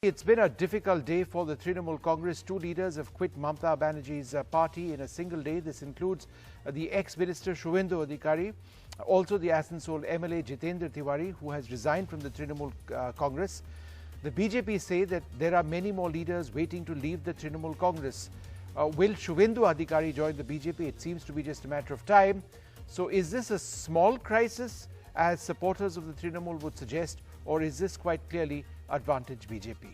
It's been a difficult day for the Trinamool Congress. Two leaders have quit Mamata Banerjee's party in a single day. This includes the ex-minister Shubhendu Adhikari, also the Asansol MLA Jitendra Tiwari, who has resigned from the Trinamool Congress. The BJP say that there are many more leaders waiting to leave the Trinamool Congress. Will Shubhendu Adhikari join the BJP? It seems to be just a matter of time. So is this a small crisis, as supporters of the Trinamool would suggest, or is this quite clearly advantage BJP?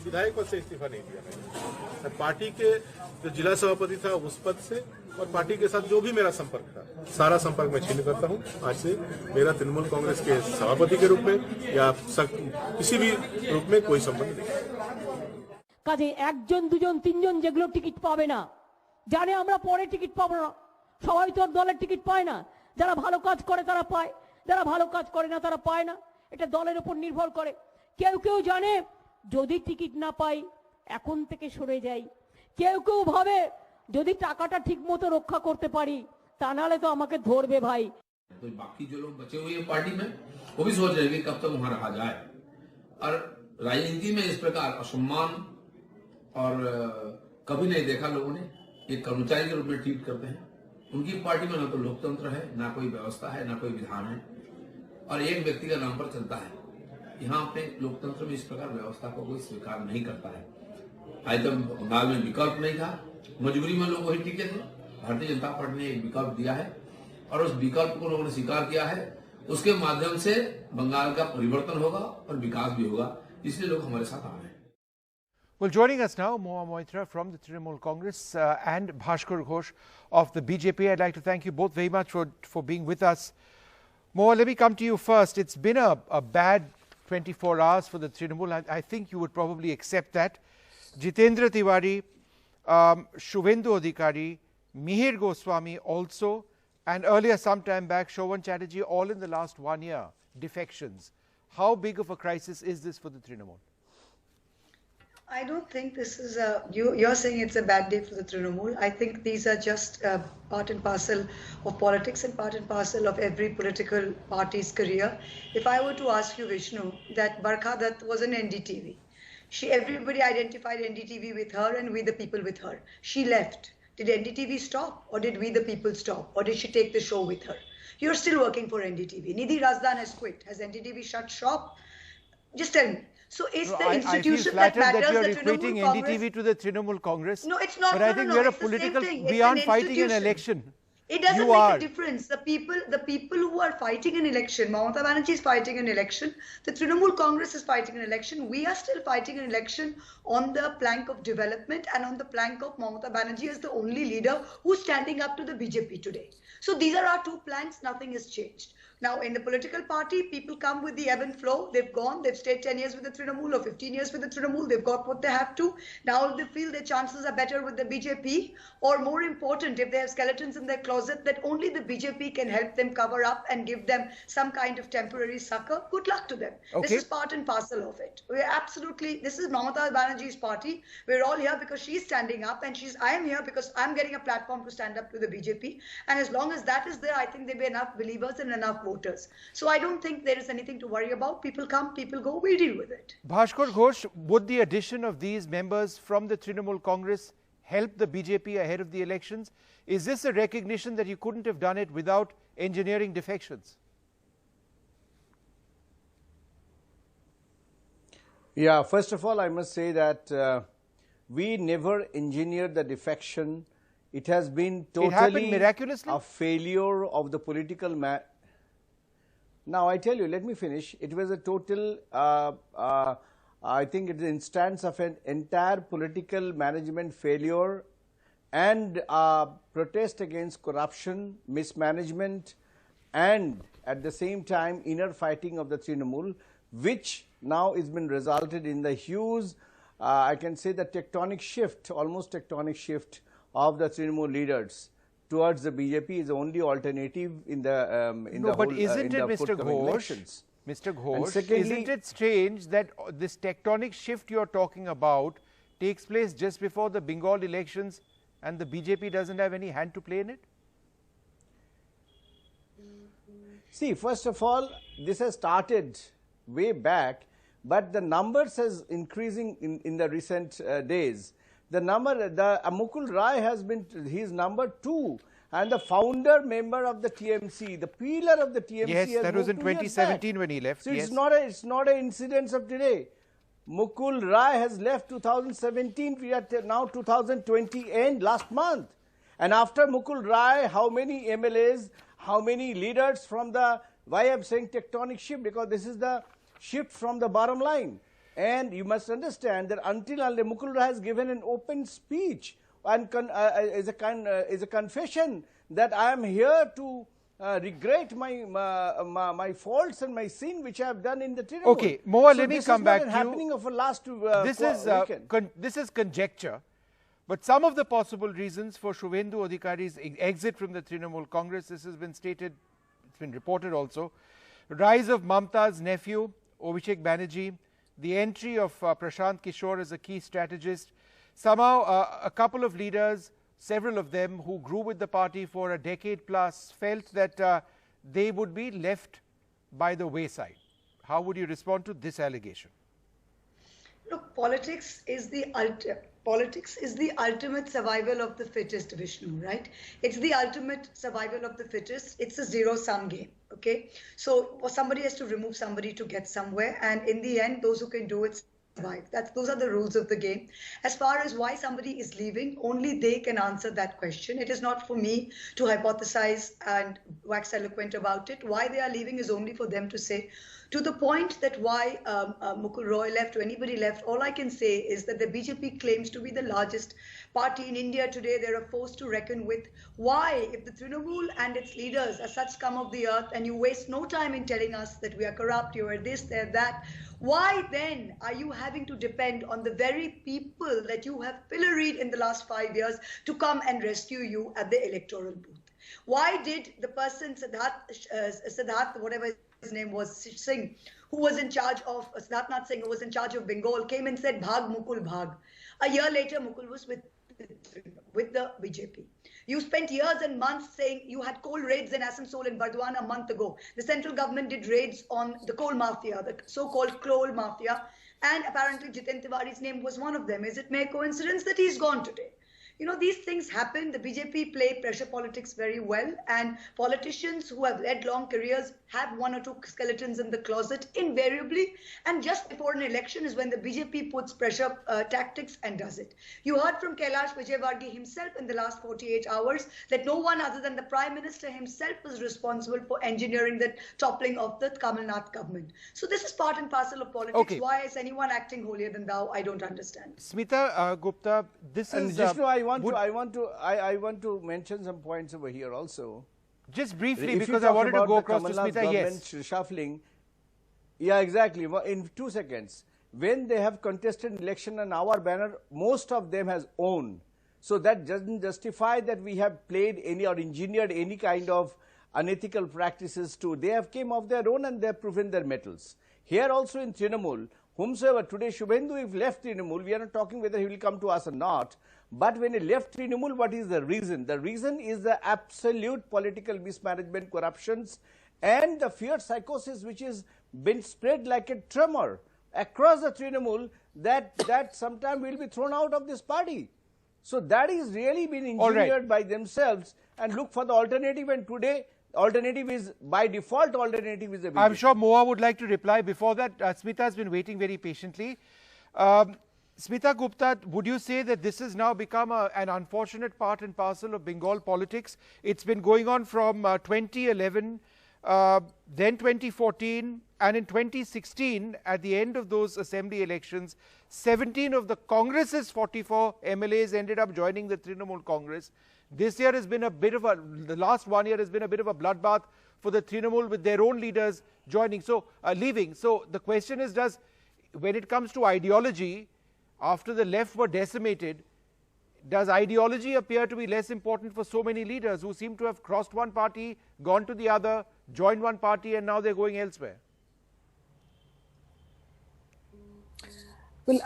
विधायक से इस्तीफा नहीं दिया मैंने। Party के जो जिला सभापति था उस पद से और पार्टी के साथ जो भी मेरा संपर्क था, सारा संपर्क मैं छीन करता हूं। आज से मेरा तृणमूल कांग्रेस के सभापति के रूप में या किसी भी रूप में कोई संबंध नहीं। কাজে একজন দুজন তিনজন যেগুলো টিকিট পাবে না, জানে আমরা পরে টিকিট পাবো না, সবাই তো দলের টিকিট পায় না। যারা ভালো কাজ করে তারা পায়, যারা ভালো কাজ করে না তারা পায় না। এটা দলের উপর নির্ভর করে। কেউ কেউ জানে যদি টিকিট না পাই এখন থেকে সরে যাই, কেউ কেউ ভাবে যদি টাকাটা ঠিকমতো রক্ষা করতে পারি তা নালে তো আমাকে ধরবে ভাই। तो बाकी जो लोग बचे हुए हैं पार्टी में वो भी सोच रहे हैं कि कब तक वहां रहा जाए। और राजनीति में इस प्रकार असम्मान और कभी नहीं देखा लोगों ने। एक कर्मचारी के रूप में ट्रीट करते हैं। उनकी पार्टी में ना तो लोकतंत्र है, ना कोई व्यवस्था है, ना कोई विधान है, और एक व्यक्ति का नाम पर चलता है। यहाँ अपने लोकतंत्र में इस प्रकार व्यवस्था को कोई स्वीकार नहीं करता है। आज तक बंगाल में विकल्प नहीं था, मजबूरी में लोग वही टिके थे। भारतीय जनता पार्टी ने एक विकल्प दिया है और उस विकल्प को लोगों ने स्वीकार किया है। उसके माध्यम से बंगाल का परिवर्तन होगा और विकास भी होगा, इसलिए लोग हमारे साथ आ रहे हैं। Well, joining us now, Moha Moitra from the Trinamool Congress and Bhaskar Ghosh of the BJP. I'd like to thank you both very much for being with us. Moha, let me come to you first. It's been a bad 24 hours for the Trinamool. I think you would probably accept that. Jitendra Tiwari, Shubhendu Adhikari, Mihir Goswami also, and earlier some time back, Shovan Chatterjee, all in the last 1 year. Defections. How big of a crisis is this for the Trinamool? I don't think this is you're saying it's a bad day for the Trinamool. I think these are just part and parcel of politics and part and parcel of every political party's career. If I were to ask you, Vishnu, that Barkha Dutt was an NDTV. Everybody identified NDTV with her and we the people with her. She left. Did NDTV stop, or did we the people stop, or did she take the show with her? You're still working for NDTV. Nidhi Razdan has quit. Has NDTV shut shop? Just tell me. So it's the institution that matters. That you're equating NDTV to the Trinamool Congress. No, it's not. But I think we're a political. We aren't fighting an election. It doesn't make a difference. The people who are fighting an election, Mamata Banerjee is fighting an election, the Trinamool Congress is fighting an election, we are still fighting an election on the plank of development and on the plank of Mamata Banerjee as the only leader who's standing up to the BJP today. So these are our two planks, nothing has changed. Now, in the political party, people come with the ebb and flow. They've gone, they've stayed 10 years with the Trinamool or 15 years with the Trinamool. They've got what they have to. Now they feel their chances are better with the BJP. Or more important, if they have skeletons in their closet, that only the BJP can help them cover up and give them some kind of temporary succor. Good luck to them. Okay. This is part and parcel of it. We're absolutely, this is Mamata Banerjee's party. We're all here because she's standing up, and I am here because I'm getting a platform to stand up to the BJP. And as long as that is there, I think there'll be enough believers and enough voters. So I don't think there is anything to worry about. People come, people go, we deal with it. Bhaskar Ghosh, would the addition of these members from the Trinamool Congress help the BJP ahead of the elections? Is this a recognition that you couldn't have done it without engineering defections? Yeah, first of all, I must say that we never engineered the defection. It has been totally miraculously? A failure of the political Now, I tell you, let me finish. It was a total, I think it's an instance of an entire political management failure and protest against corruption, mismanagement, and at the same time, inner fighting of the Trinamool, which now has been resulted in the huge, I can say the tectonic shift, almost tectonic shift of the Trinamool leaders towards the BJP is the only alternative in the but isn't it, Mr. Ghosh? Mr. Ghosh, isn't it strange that this tectonic shift you're talking about takes place just before the Bengal elections and the BJP doesn't have any hand to play in it? See, first of all, this has started way back but the numbers is increasing in the recent days. The Mukul Rai has been, he's number 2, and the founder member of the TMC, the pillar of the TMC. Yes, that was in 2017 when he left. So yes. it's not an incidence of today. Mukul Rai has left 2017. We are now 2020 end last month. And after Mukul Rai, how many MLAs, how many leaders from the, why I'm saying tectonic shift? Because this is the shift from the bottom line. And you must understand that until Mukul Rai has given an open speech and is a confession that I am here to regret my faults and my sin which I have done in the Trinamool. Okay, Moa, let me come back to you. This is not happening of a last this is conjecture, but some of the possible reasons for Shubhendu Adhikari's exit from the Trinamool Congress, this has been stated, it's been reported also. Rise of Mamta's nephew, Abhishek Banerjee, the entry of Prashant Kishore as a key strategist. Somehow a couple of leaders, several of them who grew with the party for a decade plus, felt that they would be left by the wayside. How would you respond to this allegation? Look, politics is the ultimate survival of the fittest, Vishnu, right? It's the ultimate survival of the fittest. It's a zero-sum game, okay? So somebody has to remove somebody to get somewhere, and in the end, those who can do it survive. Those are the rules of the game. As far as why somebody is leaving, only they can answer that question. It is not for me to hypothesize and wax eloquent about it. Why they are leaving is only for them to say. To the point that why Mukul Roy left or anybody left, all I can say is that the BJP claims to be the largest party in India today. They're a force to reckon with. Why, if the Trinamool and its leaders are such scum of the earth and you waste no time in telling us that we are corrupt, you are this, they're that, why then are you having to depend on the very people that you have pilloried in the last 5 years to come and rescue you at the electoral booth? Why did the person, Siddharth, whatever his name was, Singh, who was in charge of, Siddharth Singh, who was in charge of Bengal, came and said, Bhag Mukul Bhag. A year later, Mukul was with the BJP. You spent years and months saying you had coal raids in Asansol and Bardwan a month ago. The central government did raids on the coal mafia, the so-called coal mafia, and apparently Jitendra Tiwari's name was one of them. Is it mere coincidence that he's gone today? You know, these things happen. The BJP play pressure politics very well, and politicians who have led long careers have one or two skeletons in the closet invariably, and just before an election is when the BJP puts pressure tactics and does it. You heard from Kailash Vijaywargiya himself in the last 48 hours that no one other than the Prime Minister himself was responsible for engineering the toppling of the Kamal Nath government. So this is part and parcel of politics. Okay. Why is anyone acting holier than thou? I don't understand. Smita Gupta, this and is... Jishnu, I want to mention some points over here also. Just briefly, because I wanted to go across to Smita. Yes. Shuffling. Yeah, exactly. In 2 seconds. When they have contested election on our banner, most of them has owned. So that doesn't justify that we have played any or engineered any kind of unethical practices too. They have came of their own and they have proven their metals. Here also in Trinamool, whomsoever today Shubhendu if left Trinamool, we are not talking whether he will come to us or not. But when he left Trinamool, what is the reason? The reason is the absolute political mismanagement, corruptions, and the fear psychosis which has been spread like a tremor across the Trinamool that sometime will be thrown out of this party. So that is really been engineered by themselves, and look for the alternative, and today alternative is by default alternative is a BJP. I'm sure Moa would like to reply. Before that, Smita has been waiting very patiently. Smita Gupta, would you say that this has now become an unfortunate part and parcel of Bengal politics? It's been going on from 2011, then 2014, and in 2016, at the end of those assembly elections, 17 of the Congress's 44 MLAs ended up joining the Trinamool Congress. This year has been the last 1 year has been a bit of a bloodbath for the Trinamool, with their own leaders joining, leaving. So the question is, when it comes to ideology, after the left were decimated, does ideology appear to be less important for so many leaders who seem to have crossed one party, gone to the other, joined one party, and now they're going elsewhere? Well,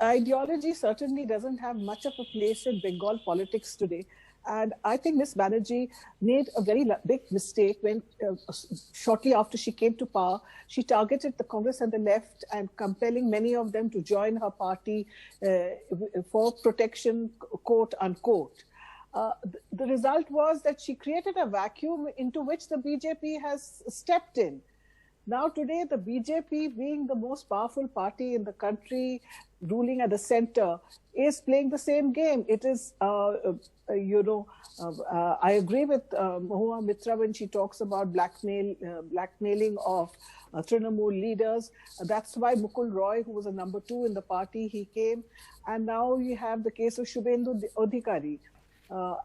ideology certainly doesn't have much of a place in Bengal politics today. And I think Ms. Banerjee made a very big mistake when shortly after she came to power, she targeted the Congress and the left and compelling many of them to join her party for protection, quote unquote. The result was that she created a vacuum into which the BJP has stepped in. Now today, the BJP, being the most powerful party in the country, ruling at the center, is playing the same game. It is, I agree with Mahua Mitra when she talks about blackmailing of Trinamool leaders. That's why Mukul Roy, who was a number 2 in the party, he came. And now you have the case of Shubhendu Adhikari.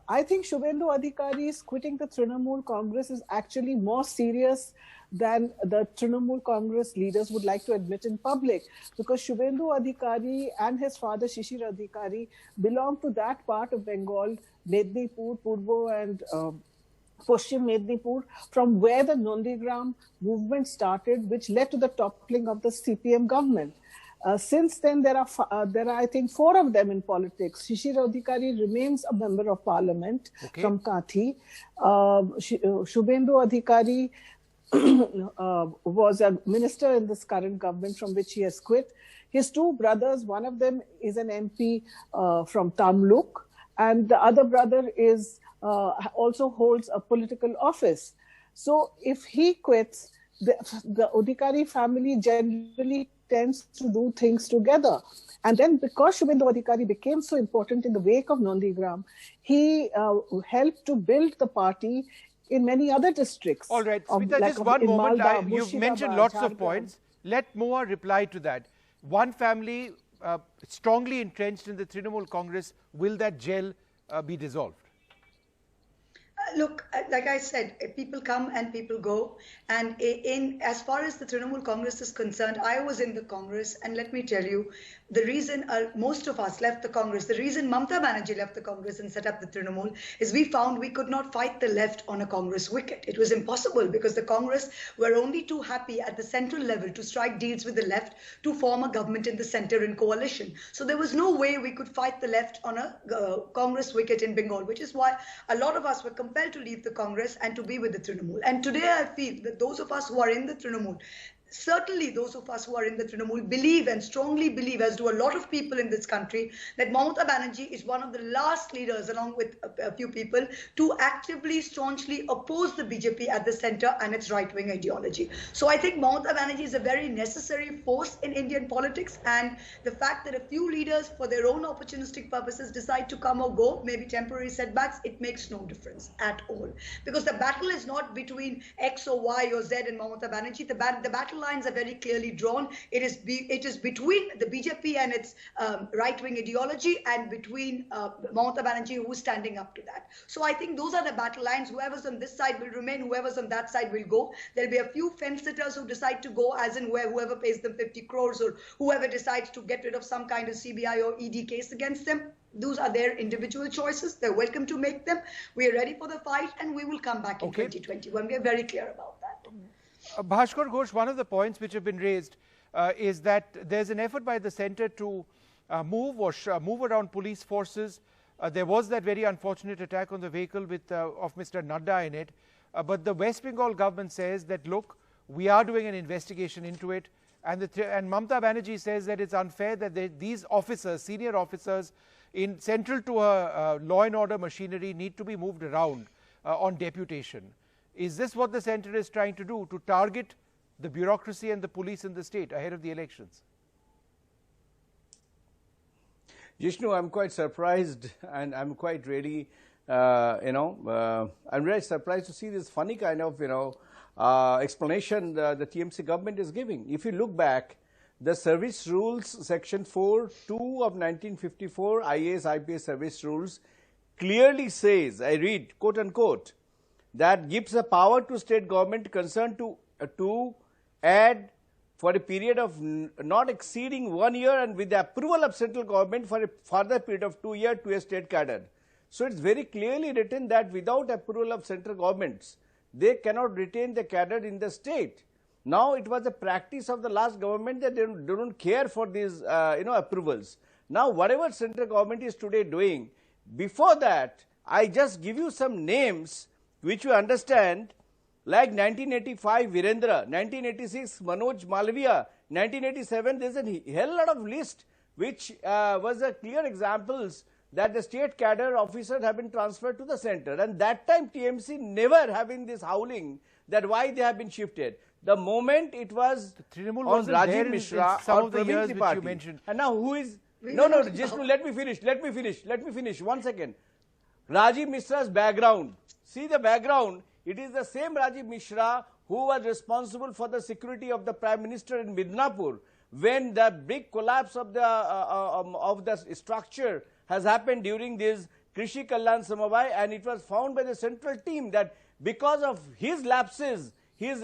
I think Shubhendu Adhikari's quitting the Trinamool Congress is actually more serious than the Trinamool Congress leaders would like to admit in public, because Shubhendu Adhikari and his father Shishir Adhikari belong to that part of Bengal, Mednipur, Purbo and Paschim Mednipur, from where the Nondigram movement started, which led to the toppling of the CPM government. Since then, there are, I think, 4 of them in politics. Shishir Adhikari remains a member of parliament from Kathi. Shubhendu Adhikari was a minister in this current government from which he has quit. His 2 brothers, one of them is an MP from Tamluk, and the other brother is also holds a political office. So if he quits, the Adhikari family generally tends to do things together. And then because Shubhendu Adhikari became so important in the wake of Nondigram, he helped to build the party in many other districts. All right, Smita, just one moment. You've mentioned lots of points. Let Moa reply to that. One family strongly entrenched in the Trinamool Congress, will that gel be dissolved? Look, like I said, people come and people go. And as far as the Trinamool Congress is concerned, I was in the Congress, and let me tell you, the reason most of us left the Congress, the reason Mamata Banerjee left the Congress and set up the Trinamool, is we found we could not fight the left on a Congress wicket. It was impossible because the Congress were only too happy at the central level to strike deals with the left to form a government in the center in coalition. So there was no way we could fight the left on a Congress wicket in Bengal, which is why a lot of us were compelled to leave the Congress and to be with the Trinamool. And today I feel that those of us who are in the Trinamool, certainly those of us who are in the Trinamool believe and strongly believe, as do a lot of people in this country, that Mamata Banerjee is one of the last leaders, along with a few people, to actively, staunchly oppose the BJP at the center and its right-wing ideology. So I think Mamata Banerjee is a very necessary force in Indian politics, and the fact that a few leaders for their own opportunistic purposes decide to come or go, maybe temporary setbacks, it makes no difference at all. Because the battle is not between X or Y or Z and Mamata Banerjee. The battle lines are very clearly drawn. It is between the BJP and its right-wing ideology, and between Mamata Banerjee, who is standing up to that. So I think those are the battle lines. Whoever's on this side will remain, whoever's on that side will go. There'll be a few fence-sitters who decide to go, as in whoever pays them 50 crores or whoever decides to get rid of some kind of CBI or ED case against them. Those are their individual choices. They're welcome to make them. We are ready for the fight, and we will come back in 2021. We are very clear about that. Bhaskar Ghosh, one of the points which have been raised is that there's an effort by the centre to move around police forces. There was that very unfortunate attack on the vehicle with of Mr. Nadda in it. But the West Bengal government says that, look, we are doing an investigation into it. And Mamata Banerjee says that it's unfair that these officers, senior officers, central to her law and order machinery, need to be moved around on deputation. Is this what the centre is trying to do, to target the bureaucracy and the police in the state ahead of the elections? Jishnu, I'm quite surprised, and I'm quite really, I'm very surprised to see this funny kind of, explanation the TMC government is giving. If you look back, the Service Rules Section 4(2) of 1954 IAS IPS Service Rules clearly says, I read, quote unquote, that gives the power to state government concerned to add for a period of not exceeding 1 year and with the approval of central government for a further period of 2 years to a state cadre. So it's very clearly written that without approval of central governments, they cannot retain the cadre in the state. Now it was a practice of the last government that they don't care for these approvals. Now whatever central government is today doing, before that I just give you some names which you understand, like 1985 Virendra, 1986 Manoj Malviya, 1987 there is a hell lot of list which was a clear examples that the state cadre officers have been transferred to the center, and that time TMC never having this howling that why they have been shifted. The moment it was on Rajiv Mishra or Praveen Tripathi, and now who is, just let me finish, 1 second. Rajiv Mishra's background, see the background, it is the same Rajiv Mishra who was responsible for the security of the Prime Minister in Midnapur when the big collapse of the structure has happened during this Krishi Kalyan Samavai, and it was found by the central team that because of his lapses, his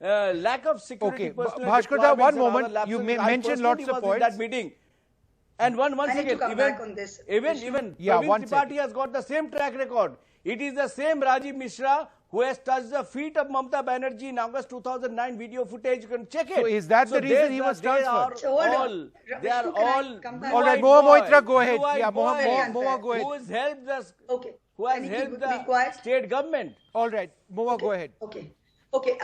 lack of security. Okay, Bhaskar, one moment. You mentioned lots of points. That meeting. And one second, even Praveen Tripathi has got the same track record. It is the same Rajiv Mishra who has touched the feet of Mamata Banerjee in August 2009 video footage. You can check it. So is that the reason he was transferred? They are all. All right, Moha Moitra, go ahead. Yeah, Moha, go ahead. Who has helped us? Okay. Who has helped the state government? All right, Moha, go ahead. Okay,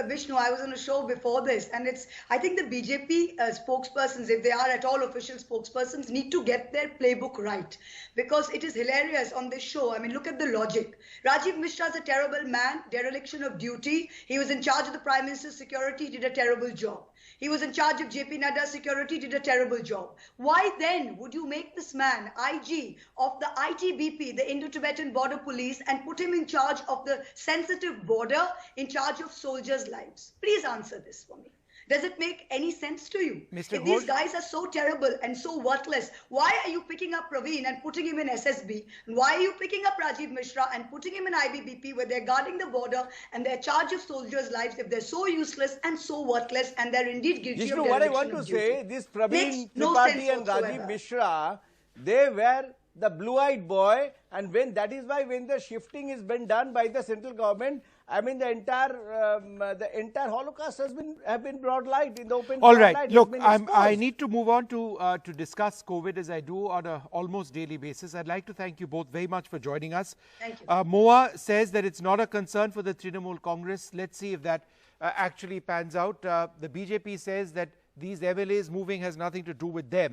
Vishnu, I was on a show before this, and I think the BJP spokespersons, if they are at all official spokespersons, need to get their playbook right, because it is hilarious on this show. I mean, look at the logic. Rajiv Mishra is a terrible man, dereliction of duty. He was in charge of the Prime Minister's security, did a terrible job. He was in charge of JP Nadda's security, did a terrible job. Why then would you make this man IG of the ITBP, the Indo-Tibetan Border Police, and put him in charge of the sensitive border, in charge of soldiers' lives? Please answer this for me. Does it make any sense to you? If these guys are so terrible and so worthless, why are you picking up Praveen and putting him in SSB? And why are you picking up Rajiv Mishra and putting him in IBBP, where they're guarding the border and they're charge of soldiers' lives, if they're so useless and so worthless and they're indeed guilty of dereliction of duty? What I want to say, this Praveen Tripathi and Rajiv Mishra, they were the blue-eyed boy, and when the shifting has been done by the central government, I mean the entire Holocaust has been brought light in the open. All right, look, I need to move on to discuss COVID, as I do on an almost daily basis. I'd like to thank you both very much for joining us. Thank you. Moha says that it's not a concern for the Trinamool Congress. Let's see if that actually pans out. The BJP says that these MLAs moving has nothing to do with them.